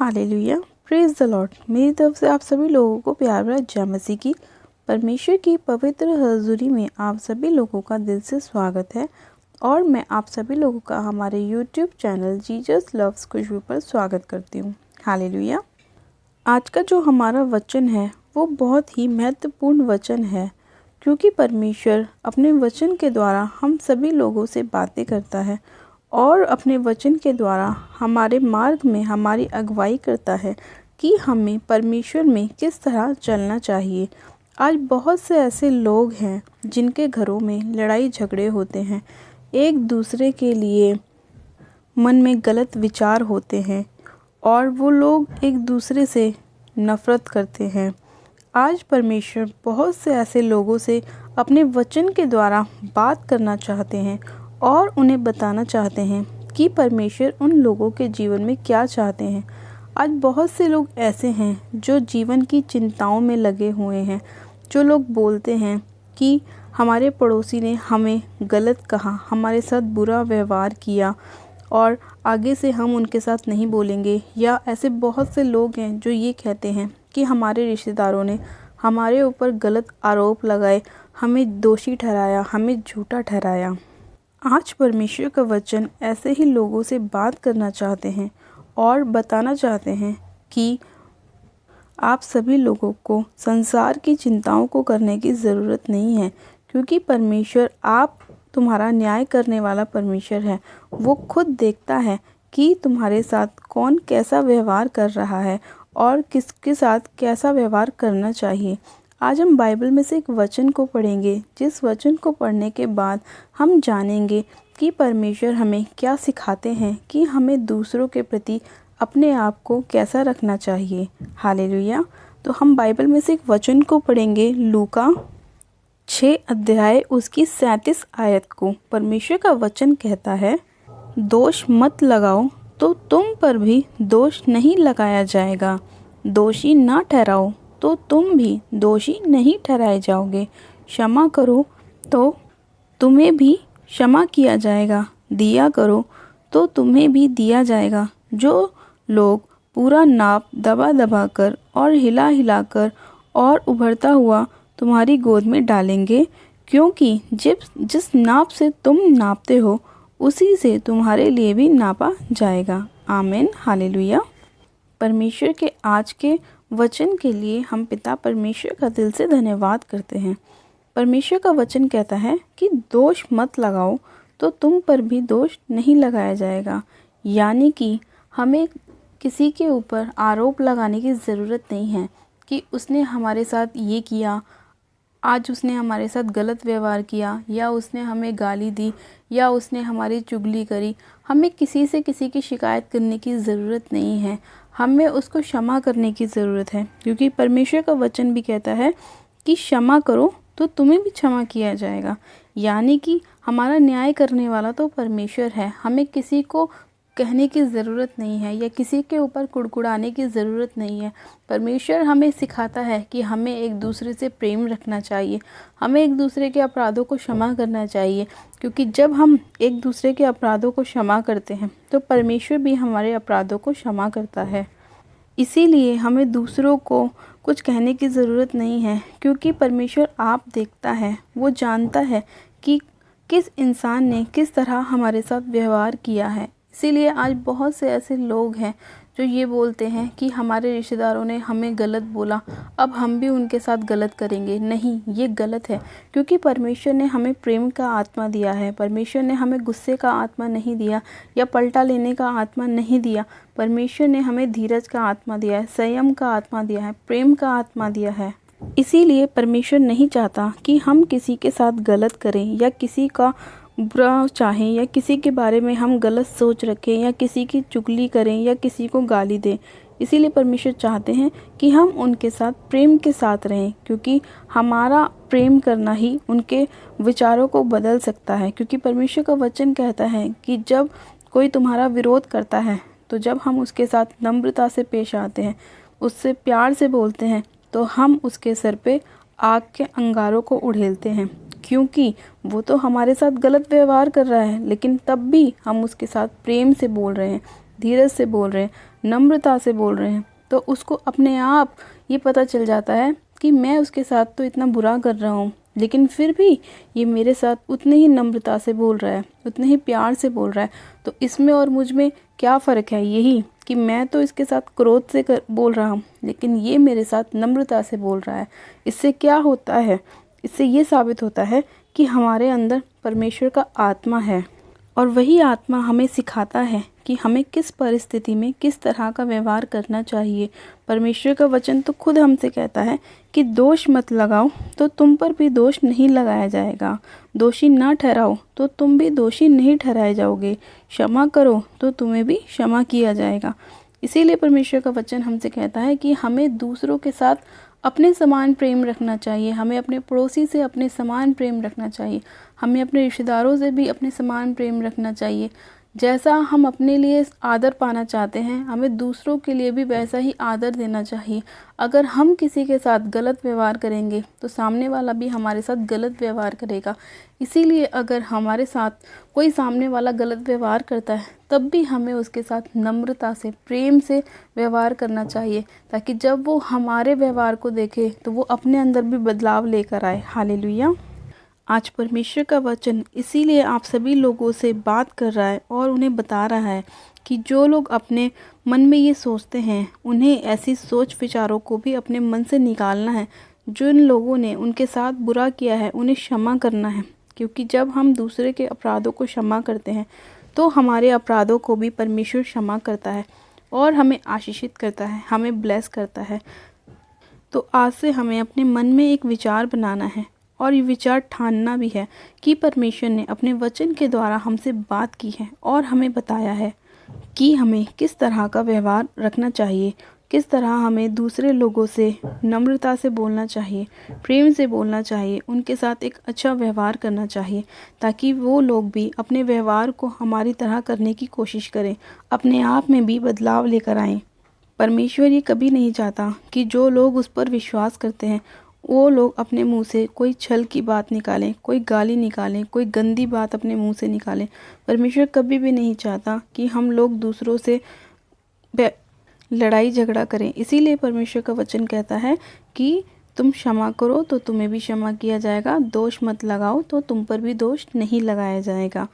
Hallelujah, praise the Lord. मेरी तरफ से आप सभी लोगों को प्यार भरा जय मसीह की। परमेश्वर की पवित्र हजूरी में आप सभी लोगों का दिल से स्वागत है और मैं आप सभी लोगों का हमारे यूट्यूब चैनल जीसस लव्स खुशबू पर स्वागत करती हूँ। हालेलुया। आज का जो हमारा वचन है वो बहुत ही महत्वपूर्ण वचन है, क्योंकि परमेश्वर अपने वचन के द्वारा हम सभी लोगों से बातें करता है और अपने वचन के द्वारा हमारे मार्ग में हमारी अगुवाई करता है कि हमें परमेश्वर में किस तरह चलना चाहिए। आज बहुत से ऐसे लोग हैं जिनके घरों में लड़ाई झगड़े होते हैं, एक दूसरे के लिए मन में गलत विचार होते हैं और वो लोग एक दूसरे से नफ़रत करते हैं। आज परमेश्वर बहुत से ऐसे लोगों से अपने वचन के द्वारा बात करना चाहते हैं और उन्हें बताना चाहते हैं कि परमेश्वर उन लोगों के जीवन में क्या चाहते हैं। आज बहुत से लोग ऐसे हैं जो जीवन की चिंताओं में लगे हुए हैं, जो लोग बोलते हैं कि हमारे पड़ोसी ने हमें गलत कहा, हमारे साथ बुरा व्यवहार किया और आगे से हम उनके साथ नहीं बोलेंगे। या ऐसे बहुत से लोग हैं जो ये कहते हैं कि हमारे रिश्तेदारों ने हमारे ऊपर गलत आरोप लगाए, हमें दोषी ठहराया, हमें झूठा ठहराया। आज परमेश्वर का वचन ऐसे ही लोगों से बात करना चाहते हैं और बताना चाहते हैं कि आप सभी लोगों को संसार की चिंताओं को करने की ज़रूरत नहीं है, क्योंकि परमेश्वर आप तुम्हारा न्याय करने वाला परमेश्वर है। वो खुद देखता है कि तुम्हारे साथ कौन कैसा व्यवहार कर रहा है और किसके साथ कैसा व्यवहार करना चाहिए। आज हम बाइबल में से एक वचन को पढ़ेंगे, जिस वचन को पढ़ने के बाद हम जानेंगे कि परमेश्वर हमें क्या सिखाते हैं कि हमें दूसरों के प्रति अपने आप को कैसा रखना चाहिए। हालेलुया। तो हम बाइबल में से एक वचन को पढ़ेंगे, लूका 6 अध्याय उसकी 37 आयत को। परमेश्वर का वचन कहता है, दोष मत लगाओ तो तुम पर भी दोष नहीं लगाया जाएगा, दोषी ना ठहराओ तो तुम भी दोषी नहीं ठहराए जाओगे, क्षमा करो तो तुम्हें भी क्षमा किया जाएगा, दिया करो तो तुम्हें भी दिया जाएगा। जो लोग पूरा नाप दबा दबा कर और हिला हिला कर और उभरता हुआ तुम्हारी गोद में डालेंगे, क्योंकि जिस नाप से तुम नापते हो उसी से तुम्हारे लिए भी नापा जाएगा। आमीन। हालेलुया। परमेश्वर के आज के वचन के लिए हम पिता परमेश्वर का दिल से धन्यवाद करते हैं। परमेश्वर का वचन कहता है कि दोष मत लगाओ तो तुम पर भी दोष नहीं लगाया जाएगा, यानी कि हमें किसी के ऊपर आरोप लगाने की ज़रूरत नहीं है कि उसने हमारे साथ ये किया, आज उसने हमारे साथ गलत व्यवहार किया, या उसने हमें गाली दी, या उसने हमारी चुगली करी। हमें किसी से किसी की शिकायत करने की ज़रूरत नहीं है, हमें उसको क्षमा करने की ज़रूरत है, क्योंकि परमेश्वर का वचन भी कहता है कि क्षमा करो तो तुम्हें भी क्षमा किया जाएगा। यानी कि हमारा न्याय करने वाला तो परमेश्वर है। हमें किसी को कहने की ज़रूरत नहीं है या किसी के ऊपर कुड़कुड़ाने की ज़रूरत नहीं है। परमेश्वर हमें सिखाता है कि हमें एक दूसरे से प्रेम रखना चाहिए, हमें एक दूसरे के अपराधों को क्षमा करना चाहिए, क्योंकि जब हम एक दूसरे के अपराधों को क्षमा करते हैं तो परमेश्वर भी हमारे अपराधों को क्षमा करता है। इसीलिए हमें दूसरों को कुछ कहने की ज़रूरत नहीं है, क्योंकि परमेश्वर आप देखता है, वो जानता है कि किस इंसान ने किस तरह हमारे साथ व्यवहार किया है। इसीलिए आज बहुत से ऐसे लोग हैं जो ये बोलते हैं कि हमारे रिश्तेदारों ने हमें गलत बोला, अब हम भी उनके साथ गलत करेंगे। नहीं, ये गलत है, क्योंकि परमेश्वर ने हमें प्रेम का आत्मा दिया है। परमेश्वर ने हमें गुस्से का आत्मा नहीं दिया या पलटा लेने का आत्मा नहीं दिया। परमेश्वर ने हमें धीरज का आत्मा दिया है, संयम का आत्मा दिया है, प्रेम का आत्मा दिया है। इसीलिए परमेश्वर नहीं चाहता कि हम किसी के साथ गलत करें या किसी का बुरा चाहें या किसी के बारे में हम गलत सोच रखें या किसी की चुगली करें या किसी को गाली दें। इसीलिए परमेश्वर चाहते हैं कि हम उनके साथ प्रेम के साथ रहें, क्योंकि हमारा प्रेम करना ही उनके विचारों को बदल सकता है। क्योंकि परमेश्वर का वचन कहता है कि जब कोई तुम्हारा विरोध करता है तो जब हम उसके साथ नम्रता से पेश आते हैं, उससे प्यार से बोलते हैं, तो हम उसके सर पे आग के अंगारों को उड़ेलते हैं, क्योंकि वो तो हमारे साथ गलत व्यवहार कर रहा है, लेकिन तब भी हम उसके साथ प्रेम से बोल रहे हैं, धीरज से बोल रहे हैं, नम्रता से बोल रहे हैं, तो उसको अपने आप ये पता चल जाता है कि मैं उसके साथ तो इतना बुरा कर रहा हूँ, लेकिन फिर भी ये मेरे साथ उतने ही नम्रता से बोल रहा है, उतने ही प्यार से बोल रहा है। तो इसमें और मुझ में क्या फ़र्क है? यही कि मैं तो इसके साथ क्रोध से बोल रहा हूँ, लेकिन ये मेरे साथ नम्रता से बोल रहा है। इससे क्या होता है? इससे ये साबित होता है कि हमारे अंदर परमेश्वर का आत्मा है, और वही आत्मा हमें सिखाता है कि हमें किस परिस्थिति में किस तरह का व्यवहार करना चाहिए। परमेश्वर का वचन तो खुद हमसे कहता है कि दोष मत लगाओ तो तुम पर भी दोष नहीं लगाया जाएगा, दोषी ना ठहराओ तो तुम भी दोषी नहीं ठहराए जाओगे, क्षमा करो तो तुम्हें भी क्षमा किया जाएगा। इसीलिए परमेश्वर का वचन हमसे कहता है कि हमें दूसरों के साथ अपने समान प्रेम रखना चाहिए, हमें अपने पड़ोसी से अपने समान प्रेम रखना चाहिए, हमें अपने रिश्तेदारों से भी अपने समान प्रेम रखना चाहिए। जैसा हम अपने लिए आदर पाना चाहते हैं, हमें दूसरों के लिए भी वैसा ही आदर देना चाहिए। अगर हम किसी के साथ गलत व्यवहार करेंगे तो सामने वाला भी हमारे साथ गलत व्यवहार करेगा। इसीलिए अगर हमारे साथ कोई सामने वाला गलत व्यवहार करता है, तब भी हमें उसके साथ नम्रता से, प्रेम से व्यवहार करना चाहिए, ताकि जब वो हमारे व्यवहार को देखे तो वो अपने अंदर भी बदलाव लेकर आए। हालेलुया। आज परमेश्वर का वचन इसीलिए आप सभी लोगों से बात कर रहा है और उन्हें बता रहा है कि जो लोग अपने मन में ये सोचते हैं, उन्हें ऐसी सोच विचारों को भी अपने मन से निकालना है। जिन लोगों ने उनके साथ बुरा किया है, उन्हें क्षमा करना है, क्योंकि जब हम दूसरे के अपराधों को क्षमा करते हैं तो हमारे अपराधों को भी परमेश्वर क्षमा करता है और हमें आशीषित करता है, हमें ब्लेस करता है। तो आज से हमें अपने मन में एक विचार बनाना है और ये विचार ठानना भी है कि परमेश्वर ने अपने वचन के द्वारा हमसे बात की है और हमें बताया है कि हमें किस तरह का व्यवहार रखना चाहिए, किस तरह हमें दूसरे लोगों से नम्रता से बोलना चाहिए, प्रेम से बोलना चाहिए, उनके साथ एक अच्छा व्यवहार करना चाहिए, ताकि वो लोग भी अपने व्यवहार को हमारी तरह करने की कोशिश करें, अपने आप में भी बदलाव लेकर आएँ। परमेश्वर ये कभी नहीं चाहता कि जो लोग उस पर विश्वास करते हैं वो लोग अपने मुंह से कोई छल की बात निकालें, कोई गाली निकालें, कोई गंदी बात अपने मुंह से निकालें। परमेश्वर कभी भी नहीं चाहता कि हम लोग दूसरों से लड़ाई झगड़ा करें। इसीलिए परमेश्वर का वचन कहता है कि तुम क्षमा करो तो तुम्हें भी क्षमा किया जाएगा, दोष मत लगाओ तो तुम पर भी दोष नहीं लगाया जाएगा।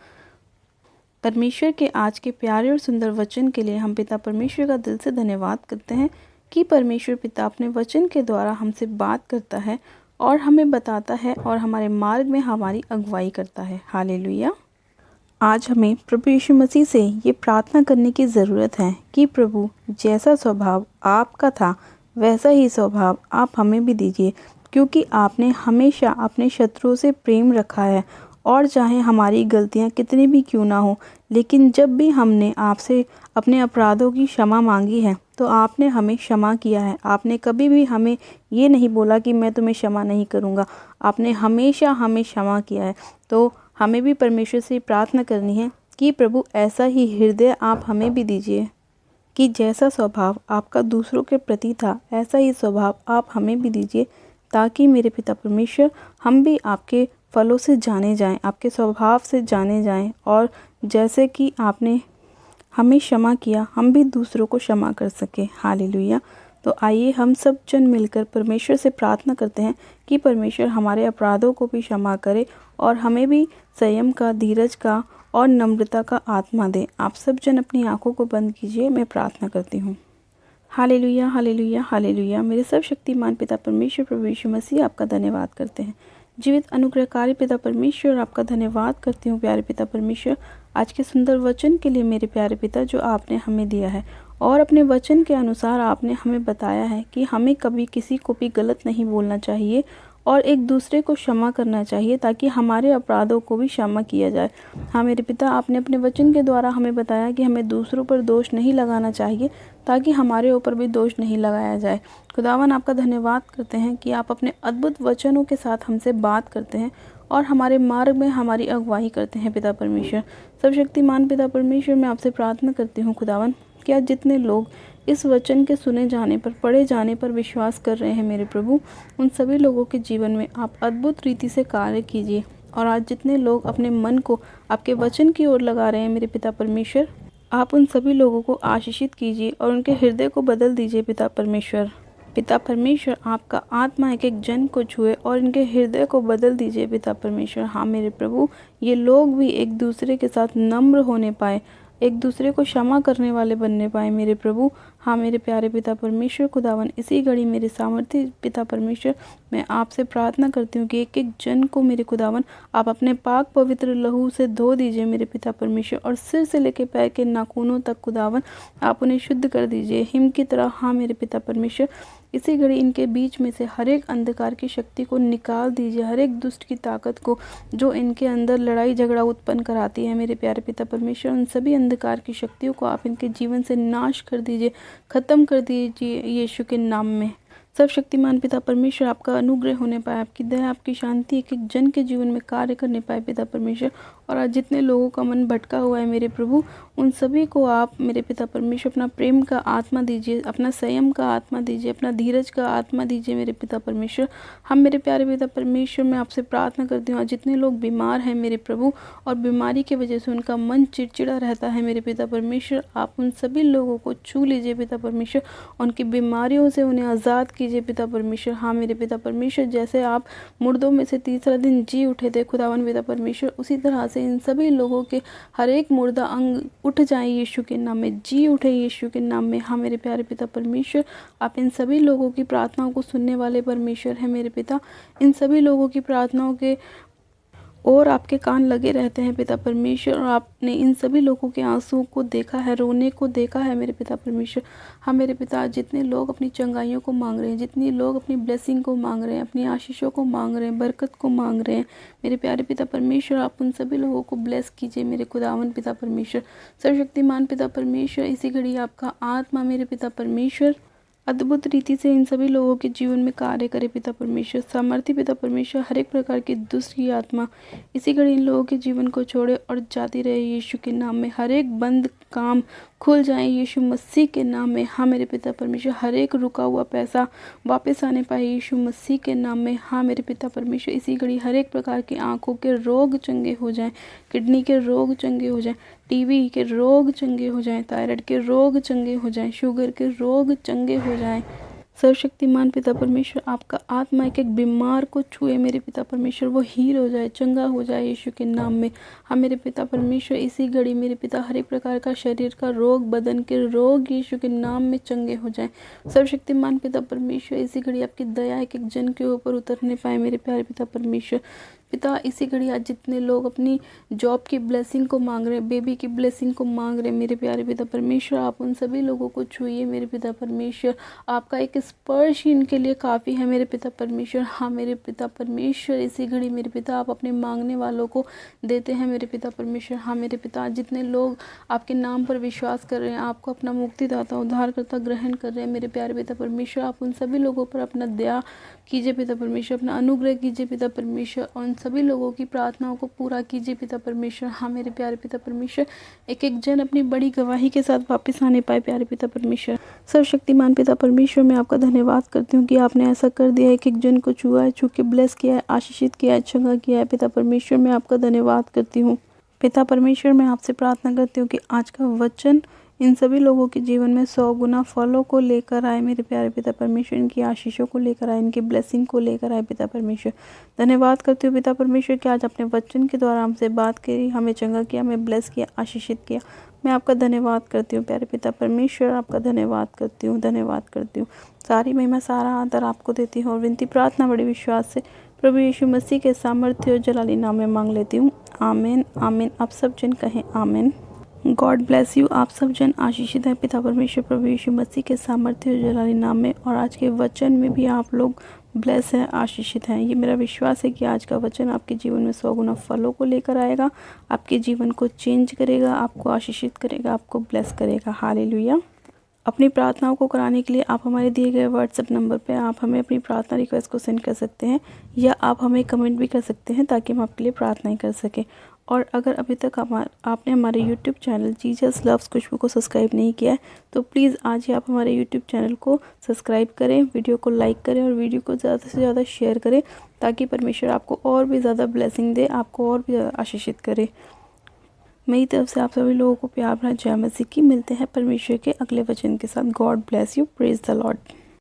परमेश्वर के आज के प्यारे और सुंदर वचन के लिए हम पिता परमेश्वर का दिल से धन्यवाद करते हैं कि परमेश्वर पिता अपने वचन के द्वारा हमसे बात करता है और हमें बताता है और हमारे मार्ग में हमारी अगुवाई करता है। हालेलुया। आज हमें प्रभु यीशु मसीह से ये प्रार्थना करने की ज़रूरत है कि प्रभु, जैसा स्वभाव आपका था वैसा ही स्वभाव आप हमें भी दीजिए, क्योंकि आपने हमेशा अपने शत्रुओं से प्रेम रखा है। और चाहे हमारी गलतियां कितनी भी क्यों ना हो, लेकिन जब भी हमने आपसे अपने अपराधों की क्षमा मांगी है तो आपने हमें क्षमा किया है। आपने कभी भी हमें ये नहीं बोला कि मैं तुम्हें क्षमा नहीं करूँगा, आपने हमेशा हमें क्षमा किया है। तो हमें भी परमेश्वर से प्रार्थना करनी है कि प्रभु, ऐसा ही हृदय आप हमें भी दीजिए कि जैसा स्वभाव आपका दूसरों के प्रति था ऐसा ही स्वभाव आप हमें भी दीजिए, ताकि मेरे पिता परमेश्वर, हम भी आपके फलों से जाने जाएं, आपके स्वभाव से जाने जाएं, और जैसे कि आपने हमें क्षमा किया हम भी दूसरों को क्षमा कर सकें। हालेलुया। तो आइए हम सब जन मिलकर परमेश्वर से प्रार्थना करते हैं कि परमेश्वर हमारे अपराधों को भी क्षमा करे और हमें भी संयम का, धीरज का और नम्रता का आत्मा दे। आप सब जन अपनी आंखों को बंद कीजिए, मैं प्रार्थना करती हूँ। Hallelujah, hallelujah, hallelujah. मेरे सर्वशक्तिमान पिता परमेश्वर प्रभु यीशु मसीह, आपका धन्यवाद करते हैं। जीवित अनुग्रहकारी पिता परमेश्वर, आपका धन्यवाद करती हूँ प्यारे पिता परमेश्वर, आज के सुंदर वचन के लिए मेरे प्यारे पिता, जो आपने हमें दिया है। और अपने वचन के अनुसार आपने हमें बताया है कि हमें कभी किसी को भी गलत नहीं बोलना चाहिए और एक दूसरे को क्षमा करना चाहिए, ताकि हमारे अपराधों को भी क्षमा किया जाए। हाँ मेरे पिता, आपने अपने वचन के द्वारा हमें बताया कि हमें दूसरों पर दोष नहीं लगाना चाहिए, ताकि हमारे ऊपर भी दोष नहीं लगाया जाए। खुदावन, आपका धन्यवाद करते हैं कि आप अपने अद्भुत वचनों के साथ हमसे बात करते हैं और हमारे मार्ग में हमारी अगुवाई करते हैं। पिता परमेश्वर, सर्वशक्तिमान पिता परमेश्वर, मैं आपसे प्रार्थना करती हूँ खुदावन, क्या जितने लोग इस वचन के सुने जाने पर, पढ़े जाने पर विश्वास कर रहे हैं मेरे प्रभु, उन सभी लोगों के जीवन में आप अद्भुत रीति से कार्य कीजिए। और आज जितने लोग अपने मन को आपके वचन की ओर लगा रहे हैं मेरे पिता परमेश्वर, आप उन सभी लोगों को आशीषित कीजिए और उनके हृदय को बदल दीजिए पिता परमेश्वर। पिता परमेश्वर, आपका आत्मा एक एक जन को छुए और इनके हृदय को बदल दीजिए पिता परमेश्वर। हाँ मेरे प्रभु, ये लोग भी एक दूसरे के साथ नम्र होने पाए, एक दूसरे को क्षमा करने वाले बनने पाए मेरे प्रभु। हाँ मेरे प्यारे पिता परमेश्वर खुदावन, इसी घड़ी मेरे सामर्थ्य पिता परमेश्वर, मैं आपसे प्रार्थना करती हूँ कि एक एक जन को मेरे खुदावन आप अपने पाक पवित्र लहू से धो दीजिए मेरे पिता परमेश्वर, और सिर से लेकर पैर के नाखूनों तक खुदावन आप उन्हें शुद्ध कर दीजिए हिम की तरह। हाँ मेरे पिता परमेश्वर, इसी घड़ी इनके बीच में से हर एक अंधकार की शक्ति को निकाल दीजिए, हर एक दुष्ट की ताकत को जो इनके अंदर लड़ाई झगड़ा उत्पन्न कराती है मेरे प्यारे पिता परमेश्वर। उन सभी अंधकार की शक्तियों को आप इनके जीवन से नाश कर दीजिए, ख़त्म कर दीजिए यीशु के नाम में। सर्वशक्तिमान पिता परमेश्वर, आपका अनुग्रह होने पाए, आपकी दया, आपकी शांति एक एक जन के जीवन में कार्य करने पाए पिता परमेश्वर। और आज जितने लोगों का मन भटका हुआ है मेरे प्रभु, उन सभी को आप मेरे पिता परमेश्वर अपना प्रेम का आत्मा दीजिए, अपना संयम का आत्मा दीजिए, अपना धीरज का आत्मा दीजिए मेरे पिता परमेश्वर। हम मेरे प्यारे पिता परमेश्वर, मैं आपसे प्रार्थना करती हूँ, आज जितने लोग बीमार हैं मेरे प्रभु और बीमारी की वजह से उनका मन चिड़चिड़ा रहता है मेरे पिता परमेश्वर, आप उन सभी लोगों को छू लीजिए पिता परमेश्वर, उनकी बीमारियों से उन्हें आज़ाद कीजिए पिता परमेश्वर। हाँ मेरे पिता परमेश्वर, जैसे आप मुर्दों में से तीसरा दिन जी उठे थे खुदावन पिता परमेश्वर, उसी तरह से इन सभी लोगों के हर एक मुर्दा अंग उठ जाए यीशु के नाम में, जी उठे यीशु के नाम में। हाँ मेरे प्यारे पिता परमेश्वर, आप इन सभी लोगों की प्रार्थनाओं को सुनने वाले परमेश्वर हैं मेरे पिता। इन सभी लोगों की प्रार्थनाओं के और आपके कान लगे रहते हैं पिता परमेश्वर, और आपने इन सभी लोगों के आंसुओं को देखा है, रोने को देखा है मेरे पिता परमेश्वर। हाँ मेरे पिता, जितने लोग अपनी चंगाइयों को मांग रहे हैं, जितने लोग अपनी ब्लेसिंग को मांग रहे हैं, अपनी आशीषों को मांग रहे हैं, बरकत को मांग रहे हैं मेरे प्यारे पिता परमेश्वर, आप उन सभी लोगों को ब्लेस कीजिए मेरे खुदावन पिता परमेश्वर। सर्वशक्तिमान पिता परमेश्वर, इसी घड़ी आपका आत्मा मेरे पिता परमेश्वर अद्भुत रीति से इन सभी लोगों के जीवन में कार्य करे पिता परमेश्वर। सामर्थ्य पिता परमेश्वर, हर एक प्रकार की दुष्ट की आत्मा इसी घड़ी इन लोगों के जीवन को छोड़े और जाती रहे यीशु के नाम में। हर एक बंद काम खुल जाए यीशु मसीह के नाम में। हाँ मेरे पिता परमेश्वर, हर एक रुका हुआ पैसा वापस आने पाए यीशु मसीह के नाम में। हाँ मेरे पिता परमेश्वर, इसी घड़ी हर एक प्रकार की आंखों के रोग चंगे हो जाएं, किडनी के रोग चंगे हो जाएं, टीबी के रोग चंगे हो जाएं, थायराइड के रोग चंगे हो जाएं, शुगर के रोग चंगे हो जाएं। सर्वशक्तिमान पिता परमेश्वर, आपका आत्मा एक एक बीमार को छुए मेरे पिता परमेश्वर, वो हील हो जाए, चंगा हो जाए यीशु के नाम में। हाँ मेरे पिता परमेश्वर, इसी घड़ी मेरे पिता हर एक प्रकार का शरीर का रोग, बदन के रोग यीशु के नाम में चंगे हो जाएं। सर्वशक्तिमान पिता परमेश्वर, इसी घड़ी आपकी दया एक एक जन के ऊपर उतरने पाए मेरे प्यारे पिता परमेश्वर। पिता, इसी घड़ी आज जितने लोग अपनी जॉब की ब्लेसिंग को मांग रहे हैं, बेबी की ब्लेसिंग को मांग रहे हैं मेरे प्यारे पिता परमेश्वर, आप उन सभी लोगों को छूइए मेरे पिता परमेश्वर। आपका एक स्पर्श ही इनके लिए काफ़ी है मेरे पिता परमेश्वर। हाँ मेरे पिता परमेश्वर, इसी घड़ी मेरे पिता आप अपने मांगने वालों को देते हैं मेरे पिता परमेश्वर। हाँ मेरे पिता, जितने लोग आपके नाम पर विश्वास कर रहे हैं, आपको अपना मुक्तिदाता उद्धारकर्ता ग्रहण कर रहे हैं मेरे प्यारे पिता परमेश्वर, आप उन सभी लोगों पर अपना दया कीजिए पिता परमेश्वर, अपना अनुग्रह कीजिए पिता परमेश्वर, और उन सभी लोगों की प्रार्थनाओं को पूरा कीजिए पिता परमेश्वर। हाँ मेरे प्यारे पिता परमेश्वर, एक एक जन अपनी बड़ी गवाही के साथ वापस आने पाए प्यारे पिता परमेश्वर। सर्वशक्तिमान पिता परमेश्वर, मैं आपका धन्यवाद करती हूँ कि आपने ऐसा कर दिया है, एक एक जन को छुआ है, छू के ब्लेस किया है, आशीषित किया है, चंगा किया है पिता परमेश्वर, मैं आपका धन्यवाद करती हूँ। पिता परमेश्वर, मैं आपसे प्रार्थना करती हूँ कि आज का वचन इन सभी लोगों के जीवन में 100 गुना फलों को लेकर आए मेरे प्यारे पिता परमेश्वर, इनकी आशीषों को लेकर आए, इनकी ब्लेसिंग को लेकर आए पिता परमेश्वर। धन्यवाद करती हूँ पिता परमेश्वर कि आज अपने वचन के द्वारा हमसे बात करी, हमें चंगा किया, हमें ब्लेस किया, आशीषित किया। मैं आपका धन्यवाद करती हूँ प्यारे पिता परमेश्वर, आपका धन्यवाद करती हूँ, धन्यवाद करती हूँ। सारी महिमा, सारा आदर आपको देती हूँ और विनती प्रार्थना बड़े विश्वास से प्रभु यीशु मसीह के सामर्थ्य और जलाली नाम में मांग लेती हूँ। आमीन, आमीन। आप सब जन कहें आमीन। God bless you. आप सब जन आशीषित हैं पिता परमेश्वर प्रभु यीशु मसीह के सामर्थ्य और जलाली नाम में, और आज के वचन में भी आप लोग ब्लेस हैं, आशीषित हैं। ये मेरा विश्वास है कि आज का वचन आपके जीवन में 100 गुना फलों को लेकर आएगा, आपके जीवन को चेंज करेगा, आपको आशीषित करेगा, आपको ब्लेस करेगा। हालेलुया। अपनी प्रार्थनाओं को कराने के लिए आप हमारे दिए गए व्हाट्सएप नंबर पे आप हमें अपनी प्रार्थना रिक्वेस्ट को सेंड कर सकते हैं, या आप हमें कमेंट भी कर सकते हैं ताकि हम आपके लिए प्रार्थनाएं कर सकें। और अगर अभी तक आपने हमारे यूट्यूब चैनल जीसस लव्स खुशबू को सब्सक्राइब नहीं किया है तो प्लीज़ आज ही आप हमारे यूट्यूब चैनल को सब्सक्राइब करें, वीडियो को लाइक करें और वीडियो को ज़्यादा से ज़्यादा शेयर करें, ताकि परमेश्वर आपको और भी ज़्यादा ब्लेसिंग दे, आपको और भी ज़्यादा आशीषित करे। मेरी तरफ से आप सभी लोगों को प्यार भरा जय मसीह की। मिलते हैं परमेश्वर के अगले वचन के साथ। God bless you. Praise the Lord.